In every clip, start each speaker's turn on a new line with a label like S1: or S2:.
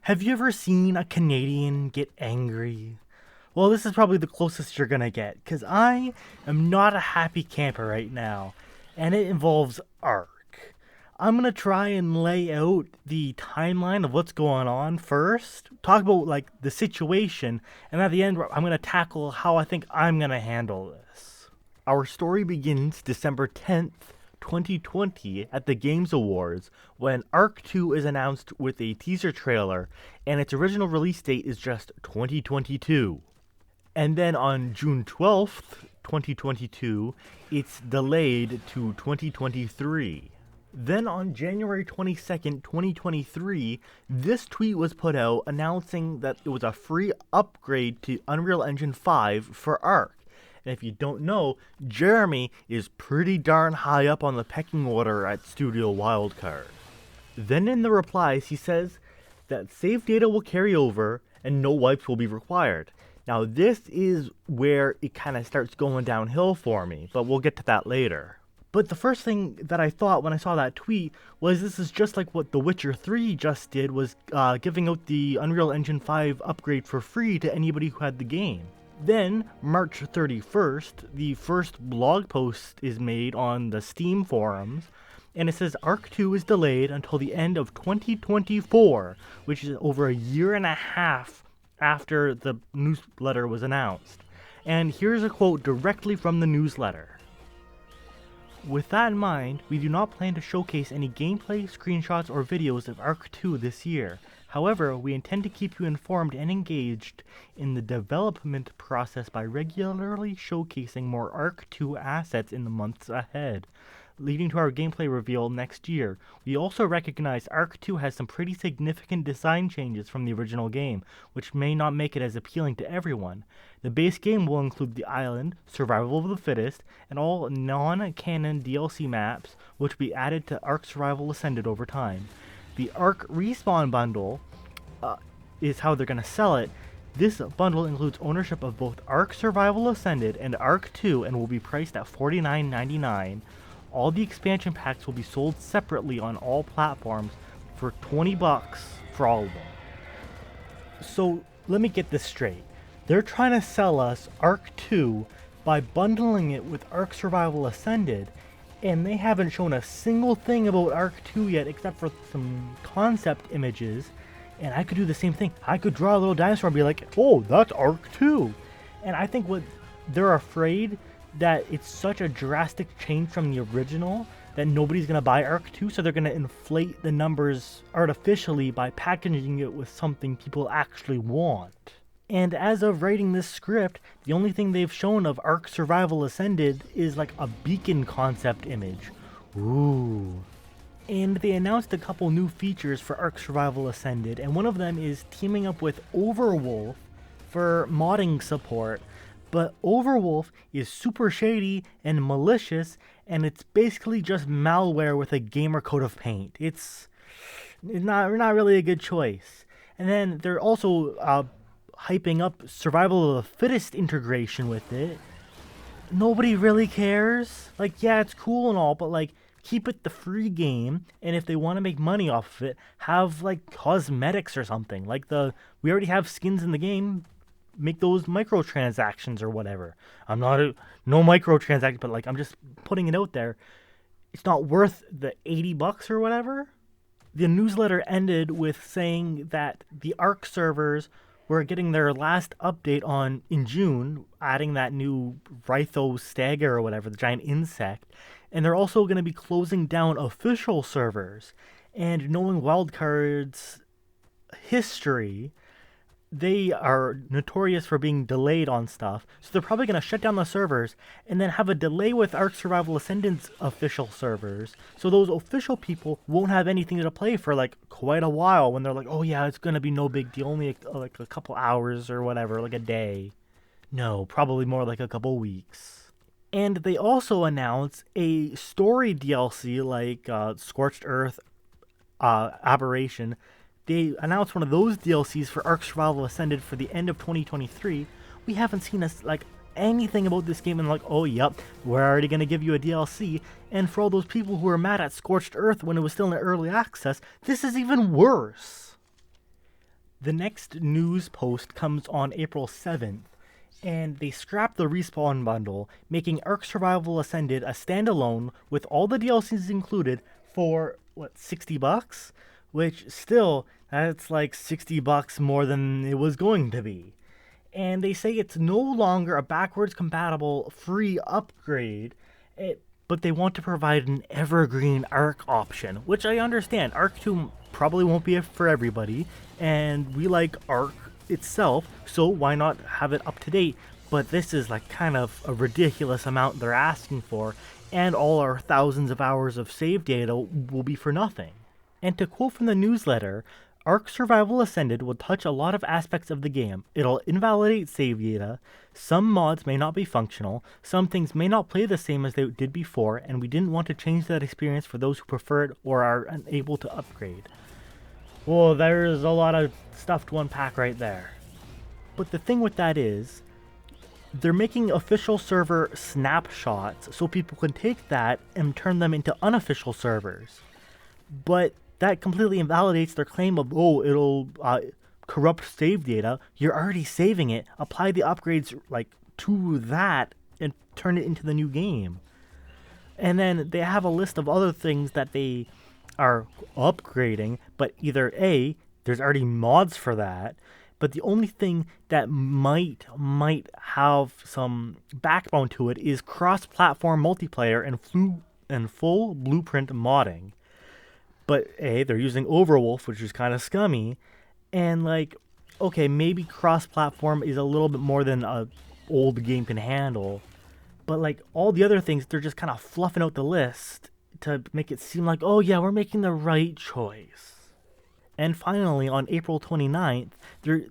S1: Have you ever seen a Canadian get angry? Well, this is probably the closest you're gonna get, because I am not a happy camper right now, and it involves Ark. I'm gonna try and lay out the timeline of what's going on first, talk about like the situation, and at the end I'm gonna tackle how I think I'm gonna handle this. Our story begins December 10th, 2020 at the Games Awards when Ark 2 is announced with a teaser trailer and its original release date is just 2022. And then on June 12th, 2022, it's delayed to 2023. Then on January 22nd, 2023, this tweet was put out announcing that it was a free upgrade to Unreal Engine 5 for Ark. And if you don't know, Jeremy is pretty darn high up on the pecking order at Studio Wildcard. Then in the replies, he says that save data will carry over and no wipes will be required. Now this is where it kind of starts going downhill for me, but we'll get to that later. But the first thing that I thought when I saw that tweet was this is just like what The Witcher 3 just did, was giving out the Unreal Engine 5 upgrade for free to anybody who had the game. Then, March 31st, the first blog post is made on the Steam forums, and it says Ark 2 is delayed until the end of 2024, which is over a year and a half after the newsletter was announced. And here's a quote directly from the newsletter. With that in mind, we do not plan to showcase any gameplay, screenshots, or videos of Ark 2 this year. However, we intend to keep you informed and engaged in the development process by regularly showcasing more Ark 2 assets in the months ahead, leading to our gameplay reveal next year. We also recognize Ark 2 has some pretty significant design changes from the original game, which may not make it as appealing to everyone. The base game will include the island, survival of the fittest, and all non-canon DLC maps, which will be added to Ark Survival Ascended over time. The Ark Respawn bundle is how they're going to sell it. This bundle includes ownership of both Ark Survival Ascended and Ark 2 and will be priced at $49.99. All the expansion packs will be sold separately on all platforms for $20 for all of them. So let me get this straight. They're trying to sell us Ark 2 by bundling it with Ark Survival Ascended, and they haven't shown a single thing about Ark 2 yet except for some concept images. And I could do the same thing. I could draw a little dinosaur and be like, oh, that's Ark 2. And I think what they're afraid that it's such a drastic change from the original that nobody's going to buy Ark 2, so they're going to inflate the numbers artificially by packaging it with something people actually want. And as of writing this script, the only thing they've shown of Ark Survival Ascended is like a beacon concept image. Ooh. And they announced a couple new features for Ark Survival Ascended, and one of them is teaming up with Overwolf for modding support. But Overwolf is super shady and malicious, and it's basically just malware with a gamer coat of paint. It's not really a good choice. And then they're also hyping up Survival of the Fittest integration with it. Nobody really cares. Like, yeah, it's cool and all, but like, keep it the free game, and if they want to make money off of it, have like cosmetics or something. Like we already have skins in the game. Make those microtransactions or whatever. No microtransactions, but like I'm just putting it out there. It's not worth the $80 or whatever. The newsletter ended with saying that the Ark servers were getting their last update in June, adding that new Rhythostega or whatever, the giant insect. And they're also going to be closing down official servers. And knowing Wildcard's history, they are notorious for being delayed on stuff, so they're probably going to shut down the servers and then have a delay with Ark Survival Ascended's official servers, so those official people won't have anything to play for like quite a while when they're like, oh yeah, it's going to be no big deal, only like a couple hours or whatever, like a day. No, probably more like a couple weeks. And they also announced a story DLC like Scorched Earth Aberration. They announced one of those DLCs for Ark Survival Ascended for the end of 2023. We haven't seen anything about this game and like, oh yep, we're already going to give you a DLC. And for all those people who were mad at Scorched Earth when it was still in early access, this is even worse. The next news post comes on April 7th, and they scrapped the Respawn bundle, making Ark Survival Ascended a standalone with all the DLCs included for, what, $60? Which still, that's like $60 more than it was going to be. And they say it's no longer a backwards compatible free upgrade, but they want to provide an evergreen Ark option, which I understand. Ark 2 probably won't be for everybody, and we like Ark itself, so why not have it up to date? But this is like kind of a ridiculous amount they're asking for, and all our thousands of hours of save data will be for nothing. And to quote from the newsletter, Ark Survival Ascended will touch a lot of aspects of the game. It'll invalidate save data, some mods may not be functional, some things may not play the same as they did before, and we didn't want to change that experience for those who prefer it or are unable to upgrade. Well, there's a lot of stuff to unpack right there. But the thing with that is, they're making official server snapshots so people can take that and turn them into unofficial servers. But that completely invalidates their claim of, oh, it'll corrupt save data. You're already saving it. Apply the upgrades like to that and turn it into the new game. And then they have a list of other things that they are upgrading, but either A, there's already mods for that, but the only thing that might have some backbone to it is cross-platform multiplayer and full blueprint modding. But A, they're using Overwolf, which is kind of scummy, and like, okay, maybe cross-platform is a little bit more than a old game can handle, but like all the other things, they're just kind of fluffing out the list to make it seem like, oh yeah, we're making the right choice. And finally, on April 29th,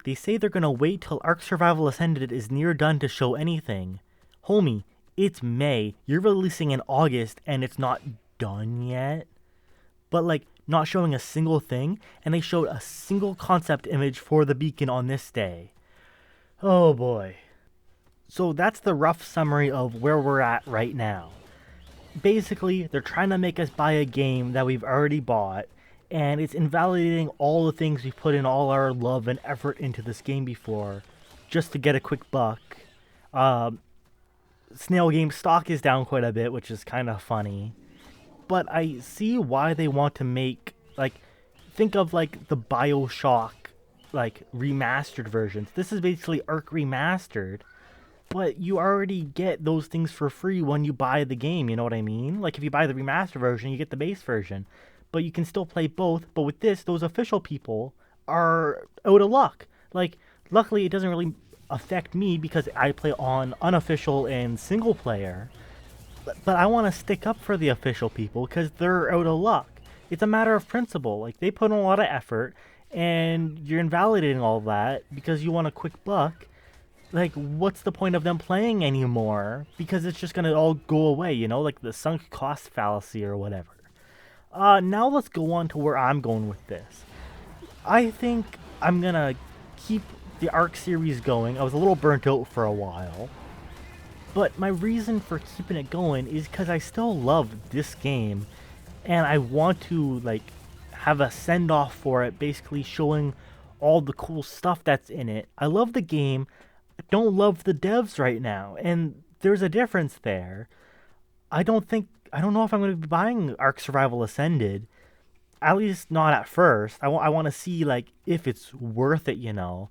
S1: they say they're going to wait till Ark Survival Ascended is near done to show anything. Homie, it's May, you're releasing in August and it's not done yet? But like, not showing a single thing, and they showed a single concept image for the beacon on this day. Oh boy. So that's the rough summary of where we're at right now. Basically, they're trying to make us buy a game that we've already bought, and it's invalidating all the things we've put in all our love and effort into this game before, just to get a quick buck. Snail game stock is down quite a bit, which is kind of funny. But I see why they want to make, like, think of like the BioShock, like, remastered versions. This is basically Ark Remastered, but you already get those things for free when you buy the game, you know what I mean? Like, if you buy the remastered version, you get the base version, but you can still play both. But with this, those official people are out of luck. Like, luckily it doesn't really affect me because I play on unofficial and single player. But I want to stick up for the official people because they're out of luck. It's a matter of principle. Like, they put in a lot of effort, and you're invalidating all that because you want a quick buck. Like, what's the point of them playing anymore? Because it's just going to all go away, you know? Like the sunk cost fallacy or whatever. Now let's go on to where I'm going with this. I think I'm going to keep the Ark series going. I was a little burnt out for a while. But my reason for keeping it going is because I still love this game, and I want to like have a send-off for it, basically showing all the cool stuff that's in it. I love the game, I don't love the devs right now, and there's a difference there. I don't know if I'm going to be buying Ark Survival Ascended, at least not at first. I want to see like if it's worth it, you know.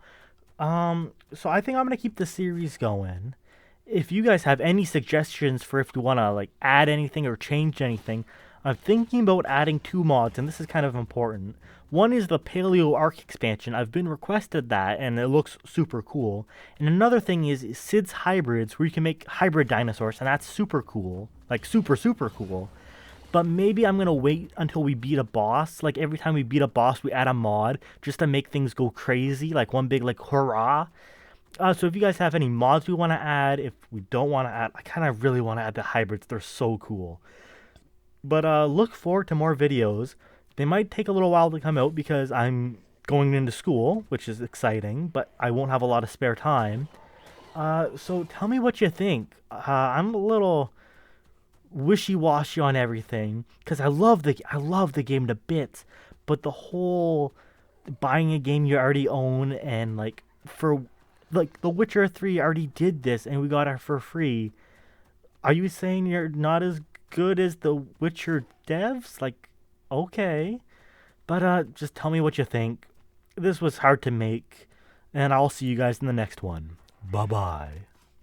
S1: So I think I'm going to keep the series going. If you guys have any suggestions for if you want to like add anything or change anything, I'm thinking about adding 2 mods, and this is kind of important. One is the Paleo Ark expansion. I've been requested that, and it looks super cool. And another thing is Sid's Hybrids, where you can make hybrid dinosaurs, and that's super cool. Like, super, super cool. But maybe I'm going to wait until we beat a boss. Like, every time we beat a boss, we add a mod, just to make things go crazy. Like, one big, like, hurrah. So if you guys have any mods we want to add, if we don't want to add, I kind of really want to add the hybrids. They're so cool. But look forward to more videos. They might take a little while to come out because I'm going into school, which is exciting, but I won't have a lot of spare time. So tell me what you think. I'm a little wishy-washy on everything because I love the game to bits, but the whole buying a game you already own and like The Witcher 3 already did this and we got it for free. Are you saying you're not as good as the Witcher devs? Like, okay. But just tell me what you think. This was hard to make, and I'll see you guys in the next one. Bye bye.